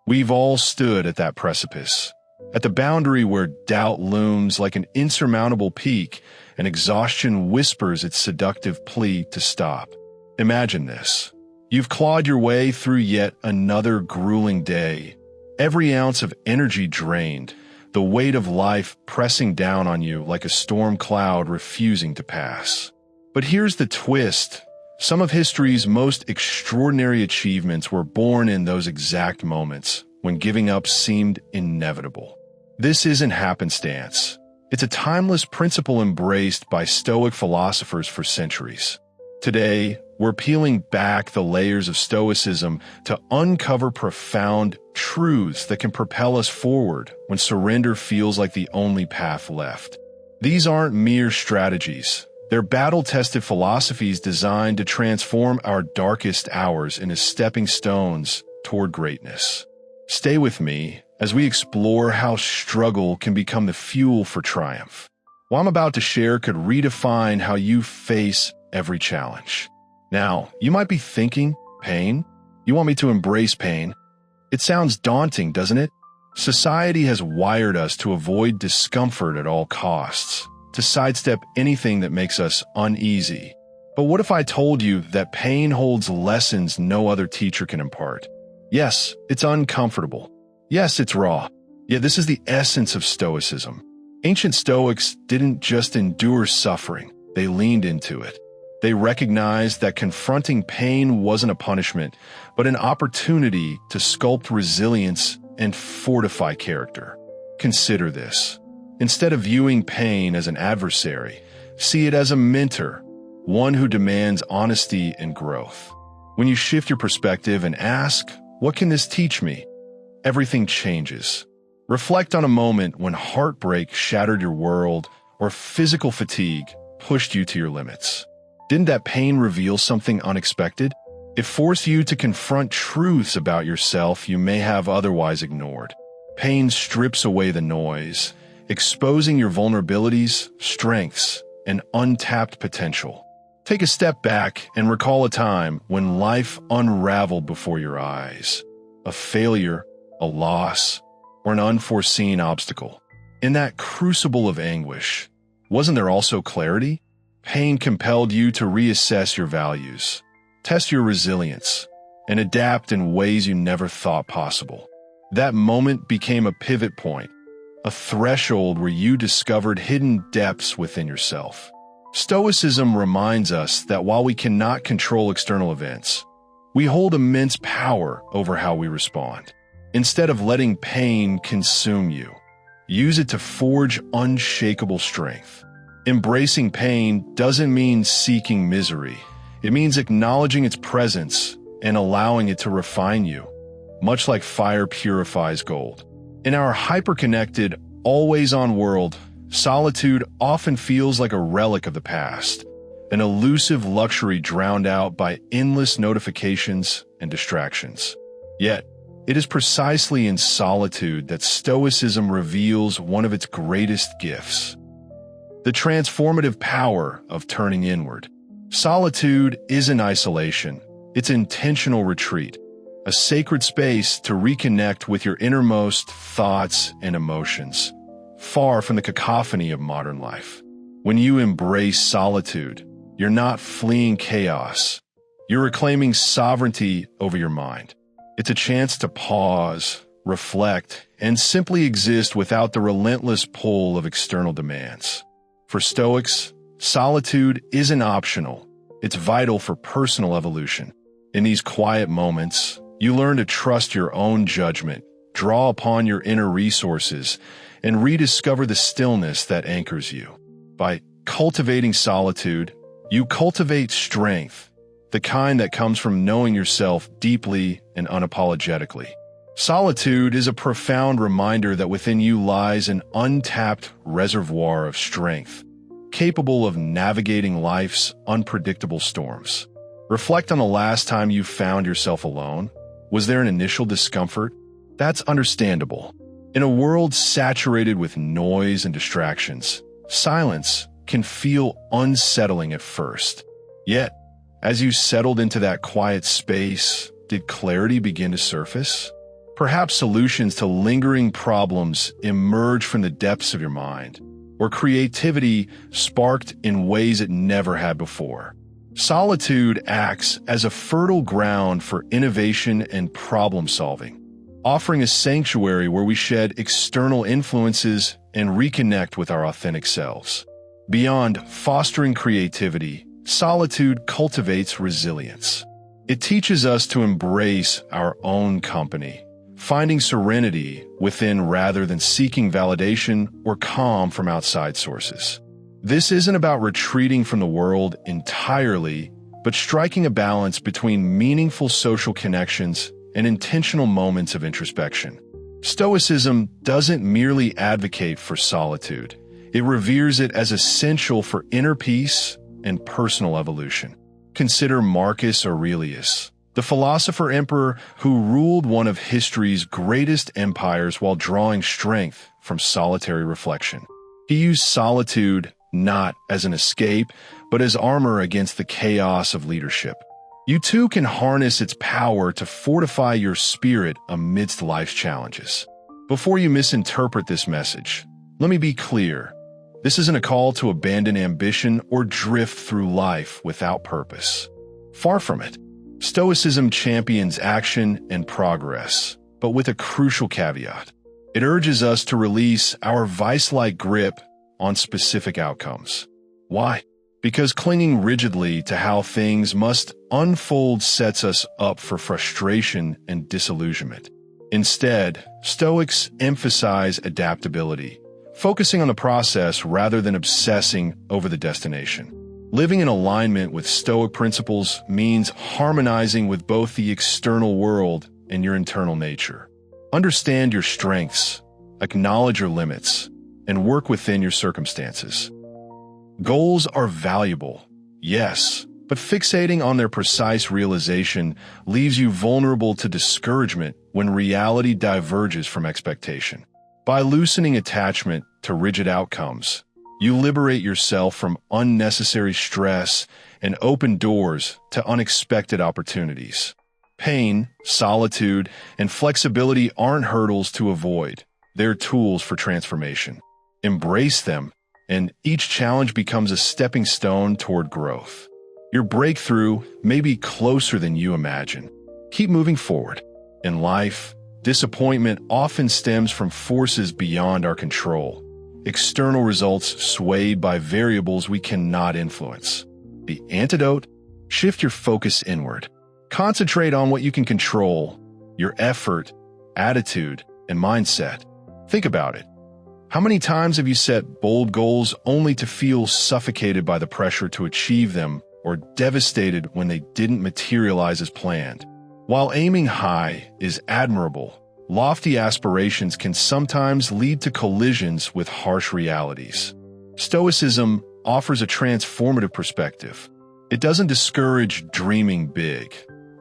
We've all stood at that precipice, at the boundary where doubt looms like an insurmountable peak and exhaustion whispers its seductive plea to stop. Imagine this. You've clawed your way through yet another grueling day, every ounce of energy drained, the weight of life pressing down on you like a storm cloud refusing to pass. But here's the twist. Some of history's most extraordinary achievements were born in those exact moments when giving up seemed inevitable. This isn't happenstance. It's a timeless principle embraced by Stoic philosophers for centuries. Today, we're peeling back the layers of Stoicism to uncover profound truths that can propel us forward when surrender feels like the only path left. These aren't mere strategies. They're battle-tested philosophies designed to transform our darkest hours into stepping stones toward greatness. Stay with me as we explore how struggle can become the fuel for triumph. What I'm about to share could redefine how you face every challenge. Now, you might be thinking, pain? You want me to embrace pain? It sounds daunting, doesn't it? Society has wired us to avoid discomfort at all costs, to sidestep anything that makes us uneasy. But what if I told you that pain holds lessons no other teacher can impart? Yes, it's uncomfortable. Yes, it's raw. Yet this is the essence of Stoicism. Ancient Stoics didn't just endure suffering, they leaned into it. They recognized that confronting pain wasn't a punishment, but an opportunity to sculpt resilience and fortify character. Consider this. Instead of viewing pain as an adversary, see it as a mentor, one who demands honesty and growth. When you shift your perspective and ask, what can this teach me? Everything changes. Reflect on a moment when heartbreak shattered your world or physical fatigue pushed you to your limits. Didn't that pain reveal something unexpected? It forced you to confront truths about yourself you may have otherwise ignored. Pain strips away the noise, exposing your vulnerabilities, strengths, and untapped potential. Take a step back and recall a time when life unraveled before your eyes. A failure, a loss, or an unforeseen obstacle. In that crucible of anguish, wasn't there also clarity? Pain compelled you to reassess your values, test your resilience, and adapt in ways you never thought possible. That moment became a pivot point, a threshold where you discovered hidden depths within yourself. Stoicism reminds us that while we cannot control external events, we hold immense power over how we respond. Instead of letting pain consume you, use it to forge unshakable strength. Embracing pain doesn't mean seeking misery. It means acknowledging its presence and allowing it to refine you, much like fire purifies gold. In our hyper-connected, always-on world, solitude often feels like a relic of the past, an elusive luxury drowned out by endless notifications and distractions. Yet, it is precisely in solitude that Stoicism reveals one of its greatest gifts: the transformative power of turning inward. Solitude isn't isolation, it's intentional retreat, a sacred space to reconnect with your innermost thoughts and emotions, far from the cacophony of modern life. When you embrace solitude, you're not fleeing chaos, you're reclaiming sovereignty over your mind. It's a chance to pause, reflect, and simply exist without the relentless pull of external demands. For Stoics, solitude isn't optional. It's vital for personal evolution. In these quiet moments, you learn to trust your own judgment, draw upon your inner resources, and rediscover the stillness that anchors you. By cultivating solitude, you cultivate strength, the kind that comes from knowing yourself deeply and unapologetically. Solitude is a profound reminder that within you lies an untapped reservoir of strength, capable of navigating life's unpredictable storms. Reflect on the last time you found yourself alone. Was there an initial discomfort? That's understandable. In a world saturated with noise and distractions, silence can feel unsettling at first. Yet, as you settled into that quiet space, did clarity begin to surface? Perhaps solutions to lingering problems emerge from the depths of your mind, or creativity sparked in ways it never had before. Solitude acts as a fertile ground for innovation and problem-solving, offering a sanctuary where we shed external influences and reconnect with our authentic selves. Beyond fostering creativity, solitude cultivates resilience. It teaches us to embrace our own company, finding serenity within rather than seeking validation or calm from outside sources. This isn't about retreating from the world entirely, but striking a balance between meaningful social connections and intentional moments of introspection. Stoicism doesn't merely advocate for solitude. It reveres it as essential for inner peace and personal evolution. Consider Marcus Aurelius, the philosopher-emperor who ruled one of history's greatest empires while drawing strength from solitary reflection. He used solitude not as an escape, but as armor against the chaos of leadership. You too can harness its power to fortify your spirit amidst life's challenges. Before you misinterpret this message, let me be clear. This isn't a call to abandon ambition or drift through life without purpose. Far from it. Stoicism champions action and progress, but with a crucial caveat. It urges us to release our vice-like grip on specific outcomes. Why? Because clinging rigidly to how things must unfold sets us up for frustration and disillusionment. Instead, Stoics emphasize adaptability, focusing on the process rather than obsessing over the destination. Living in alignment with Stoic principles means harmonizing with both the external world and your internal nature. Understand your strengths, acknowledge your limits, and work within your circumstances. Goals are valuable, yes, but fixating on their precise realization leaves you vulnerable to discouragement when reality diverges from expectation. By loosening attachment to rigid outcomes, you liberate yourself from unnecessary stress and open doors to unexpected opportunities. Pain, solitude, and flexibility aren't hurdles to avoid. They're tools for transformation. Embrace them, and each challenge becomes a stepping stone toward growth. Your breakthrough may be closer than you imagine. Keep moving forward. In life, disappointment often stems from forces beyond our control. External results swayed by variables we cannot influence. The antidote? Shift your focus inward. Concentrate on what you can control, your effort, attitude, and mindset. Think about it. How many times have you set bold goals only to feel suffocated by the pressure to achieve them or devastated when they didn't materialize as planned? While aiming high is admirable, lofty aspirations can sometimes lead to collisions with harsh realities. Stoicism offers a transformative perspective. It doesn't discourage dreaming big.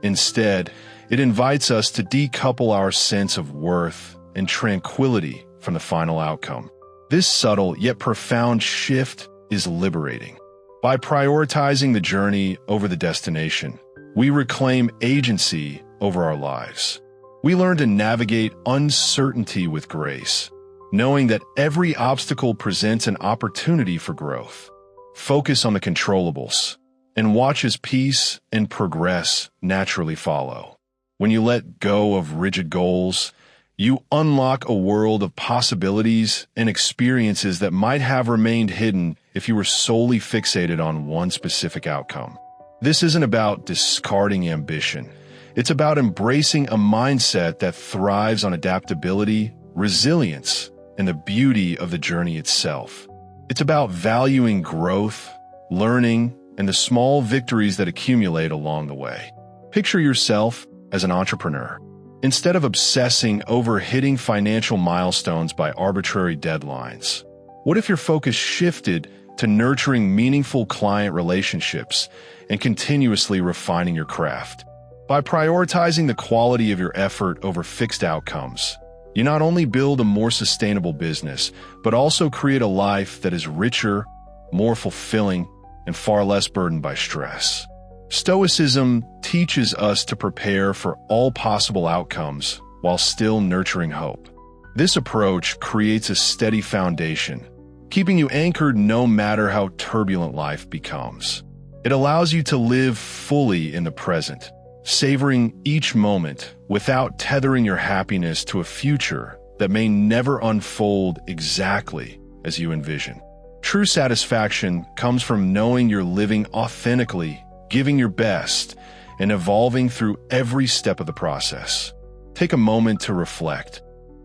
Instead, it invites us to decouple our sense of worth and tranquility from the final outcome. This subtle yet profound shift is liberating. By prioritizing the journey over the destination, we reclaim agency over our lives. We learn to navigate uncertainty with grace, knowing that every obstacle presents an opportunity for growth. Focus on the controllables, and watch as peace and progress naturally follow. When you let go of rigid goals, you unlock a world of possibilities and experiences that might have remained hidden if you were solely fixated on one specific outcome. This isn't about discarding ambition. It's about embracing a mindset that thrives on adaptability, resilience, and the beauty of the journey itself. It's about valuing growth, learning, and the small victories that accumulate along the way. Picture yourself as an entrepreneur. Instead of obsessing over hitting financial milestones by arbitrary deadlines, what if your focus shifted to nurturing meaningful client relationships and continuously refining your craft? By prioritizing the quality of your effort over fixed outcomes, you not only build a more sustainable business, but also create a life that is richer, more fulfilling, and far less burdened by stress. Stoicism teaches us to prepare for all possible outcomes while still nurturing hope. This approach creates a steady foundation, keeping you anchored no matter how turbulent life becomes. It allows you to live fully in the present, savoring each moment without tethering your happiness to a future that may never unfold exactly as you envision. True satisfaction comes from knowing you're living authentically, giving your best, and evolving through every step of the process. Take a moment to reflect.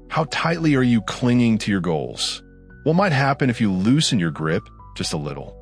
How tightly are you clinging to your goals? What might happen if you loosen your grip just a little?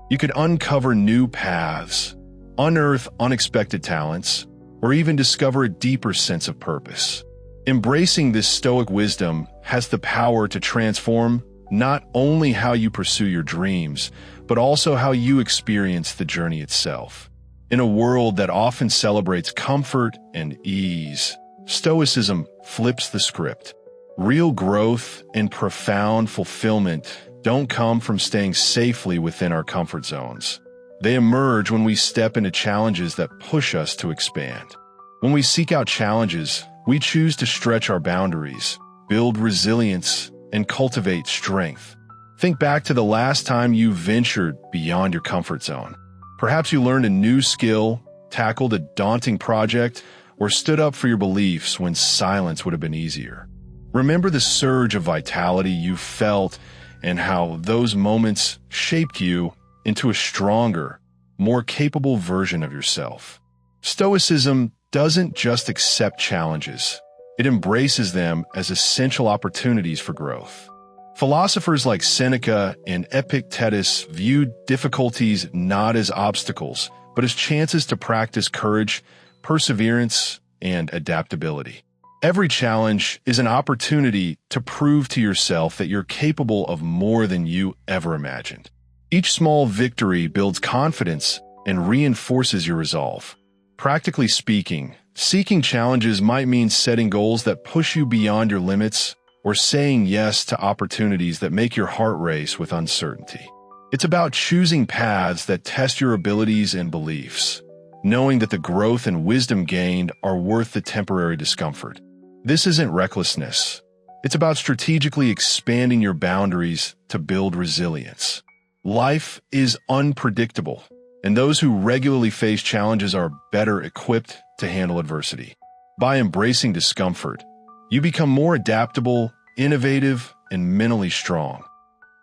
You could uncover new paths, unearth unexpected talents, or even discover a deeper sense of purpose. Embracing this Stoic wisdom has the power to transform not only how you pursue your dreams, but also how you experience the journey itself. In a world that often celebrates comfort and ease, Stoicism flips the script. Real growth and profound fulfillment don't come from staying safely within our comfort zones. They emerge when we step into challenges that push us to expand. When we seek out challenges, we choose to stretch our boundaries, build resilience, and cultivate strength. Think back to the last time you ventured beyond your comfort zone. Perhaps you learned a new skill, tackled a daunting project, or stood up for your beliefs when silence would have been easier. Remember the surge of vitality you felt and how those moments shaped you into a stronger, more capable version of yourself. Stoicism doesn't just accept challenges. It embraces them as essential opportunities for growth. Philosophers like Seneca and Epictetus viewed difficulties not as obstacles, but as chances to practice courage, perseverance, and adaptability. Every challenge is an opportunity to prove to yourself that you're capable of more than you ever imagined. Each small victory builds confidence and reinforces your resolve. Practically speaking, seeking challenges might mean setting goals that push you beyond your limits or saying yes to opportunities that make your heart race with uncertainty. It's about choosing paths that test your abilities and beliefs, knowing that the growth and wisdom gained are worth the temporary discomfort. This isn't recklessness. It's about strategically expanding your boundaries to build resilience. Life is unpredictable, and those who regularly face challenges are better equipped to handle adversity. By embracing discomfort, you become more adaptable, innovative, and mentally strong,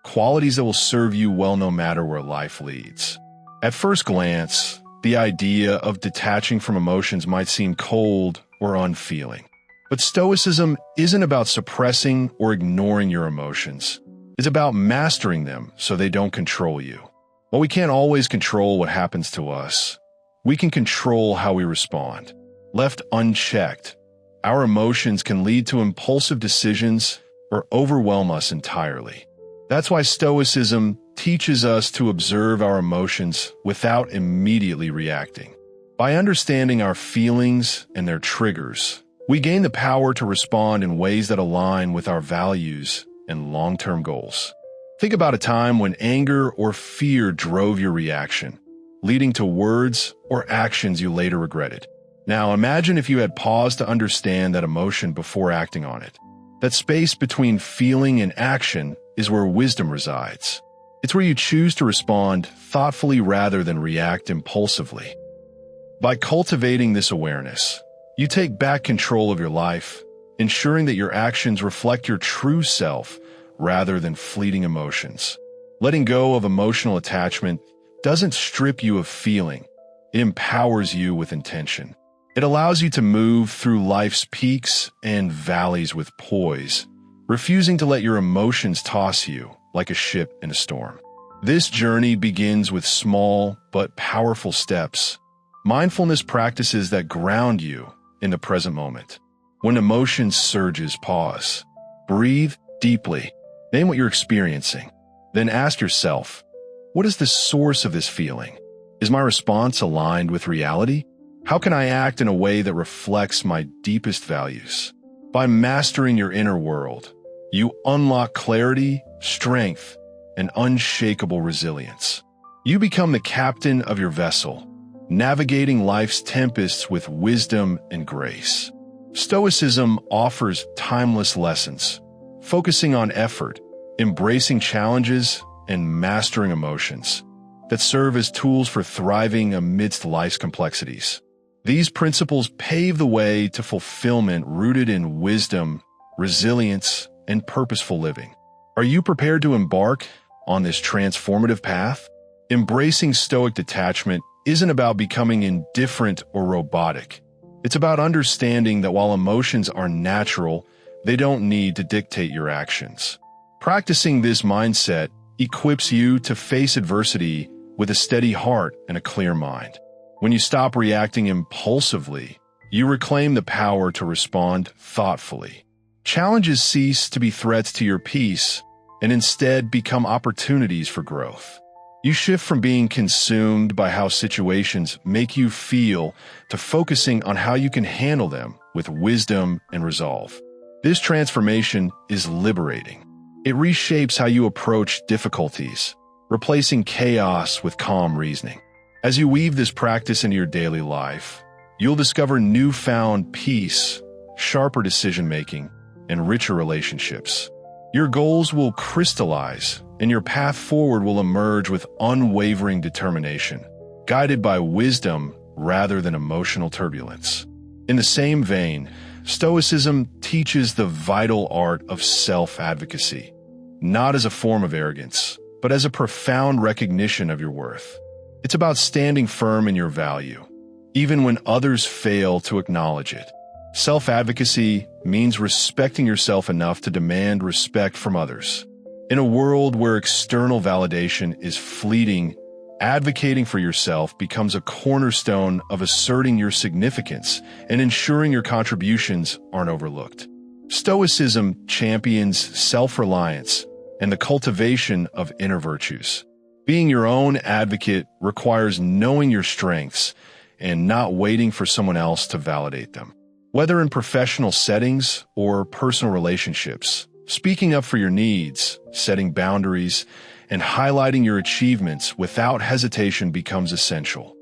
qualities that will serve you well no matter where life leads. At first glance, the idea of detaching from emotions might seem cold or unfeeling. But Stoicism isn't about suppressing or ignoring your emotions. It's about mastering them so they don't control you. While we can't always control what happens to us, we can control how we respond. Left unchecked, our emotions can lead to impulsive decisions or overwhelm us entirely. That's why Stoicism teaches us to observe our emotions without immediately reacting. By understanding our feelings and their triggers, we gain the power to respond in ways that align with our values and long-term goals. Think about a time when anger or fear drove your reaction, leading to words or actions you later regretted. Now imagine if you had paused to understand that emotion before acting on it. That space between feeling and action is where wisdom resides. It's where you choose to respond thoughtfully rather than react impulsively. By cultivating this awareness, you take back control of your life, ensuring that your actions reflect your true self rather than fleeting emotions. Letting go of emotional attachment doesn't strip you of feeling. It empowers you with intention. It allows you to move through life's peaks and valleys with poise, refusing to let your emotions toss you like a ship in a storm. This journey begins with small but powerful steps, mindfulness practices that ground you in the present moment. When emotion surges, pause. Breathe deeply. Name what you're experiencing. Then ask yourself, what is the source of this feeling? Is my response aligned with reality? How can I act in a way that reflects my deepest values? By mastering your inner world, you unlock clarity, strength, and unshakable resilience. You become the captain of your vessel, navigating life's tempests with wisdom and grace. Stoicism offers timeless lessons, focusing on effort, embracing challenges, and mastering emotions that serve as tools for thriving amidst life's complexities. These principles pave the way to fulfillment rooted in wisdom, resilience, and purposeful living. Are you prepared to embark on this transformative path? Embracing Stoic detachment isn't about becoming indifferent or robotic. It's about understanding that while emotions are natural, they don't need to dictate your actions. Practicing this mindset equips you to face adversity with a steady heart and a clear mind. When you stop reacting impulsively, you reclaim the power to respond thoughtfully. Challenges cease to be threats to your peace and instead become opportunities for growth. You shift from being consumed by how situations make you feel to focusing on how you can handle them with wisdom and resolve. This transformation is liberating. It reshapes how you approach difficulties, replacing chaos with calm reasoning. As you weave this practice into your daily life, you'll discover newfound peace, sharper decision-making, and richer relationships. Your goals will crystallize, and your path forward will emerge with unwavering determination, guided by wisdom rather than emotional turbulence. In the same vein, Stoicism teaches the vital art of self-advocacy, not as a form of arrogance, but as a profound recognition of your worth. It's about standing firm in your value, even when others fail to acknowledge it. Self-advocacy means respecting yourself enough to demand respect from others. In a world where external validation is fleeting, advocating for yourself becomes a cornerstone of asserting your significance and ensuring your contributions aren't overlooked. Stoicism champions self-reliance and the cultivation of inner virtues. Being your own advocate requires knowing your strengths and not waiting for someone else to validate them. Whether in professional settings or personal relationships, speaking up for your needs, setting boundaries, and highlighting your achievements without hesitation becomes essential.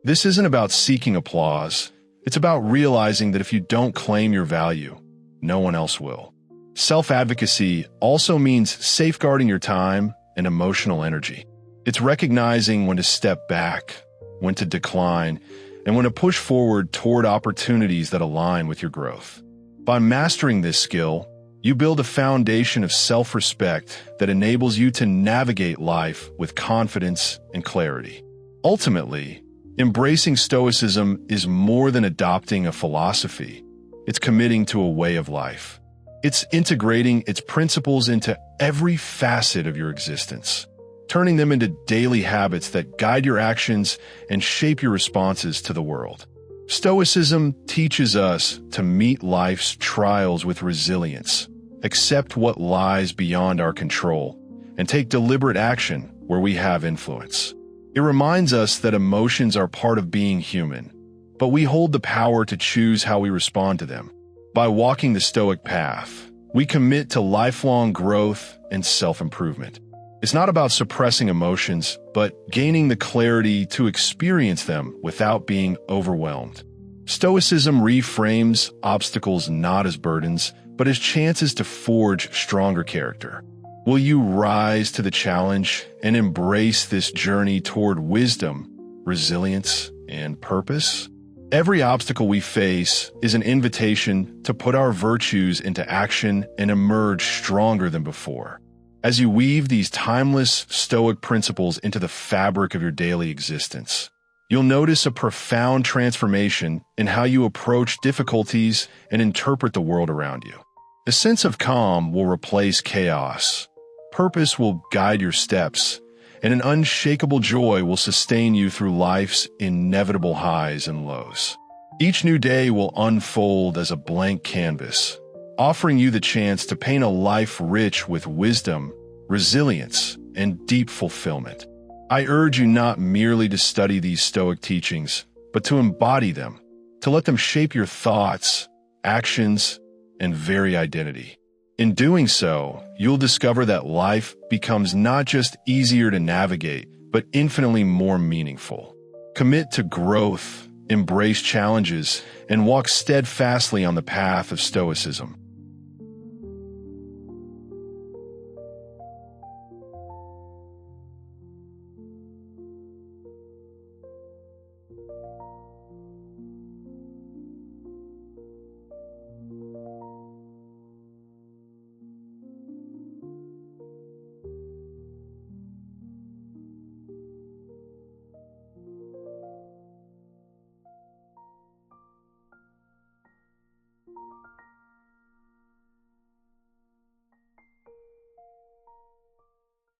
This isn't about seeking applause. It's about realizing that if you don't claim your value, no one else will. Self-advocacy also means safeguarding your time and emotional energy. It's recognizing when to step back, when to decline, and when to push forward toward opportunities that align with your growth. By mastering this skill, you build a foundation of self-respect that enables you to navigate life with confidence and clarity. Ultimately, embracing Stoicism is more than adopting a philosophy. It's committing to a way of life. It's integrating its principles into every facet of your existence, turning them into daily habits that guide your actions and shape your responses to the world. Stoicism teaches us to meet life's trials with resilience, accept what lies beyond our control, and take deliberate action where we have influence. It reminds us that emotions are part of being human, but we hold the power to choose how we respond to them. By walking the Stoic path, we commit to lifelong growth and self-improvement. It's not about suppressing emotions, but gaining the clarity to experience them without being overwhelmed. Stoicism reframes obstacles not as burdens, but as chances to forge stronger character. Will you rise to the challenge and embrace this journey toward wisdom, resilience, and purpose? Every obstacle we face is an invitation to put our virtues into action and emerge stronger than before. As you weave these timeless Stoic principles into the fabric of your daily existence, you'll notice a profound transformation in how you approach difficulties and interpret the world around you. A sense of calm will replace chaos, purpose will guide your steps, and an unshakable joy will sustain you through life's inevitable highs and lows. Each new day will unfold as a blank canvas, offering you the chance to paint a life rich with wisdom, resilience, and deep fulfillment. I urge you not merely to study these Stoic teachings, but to embody them, to let them shape your thoughts, actions, and very identity. In doing so, you'll discover that life becomes not just easier to navigate, but infinitely more meaningful. Commit to growth, embrace challenges, and walk steadfastly on the path of Stoicism.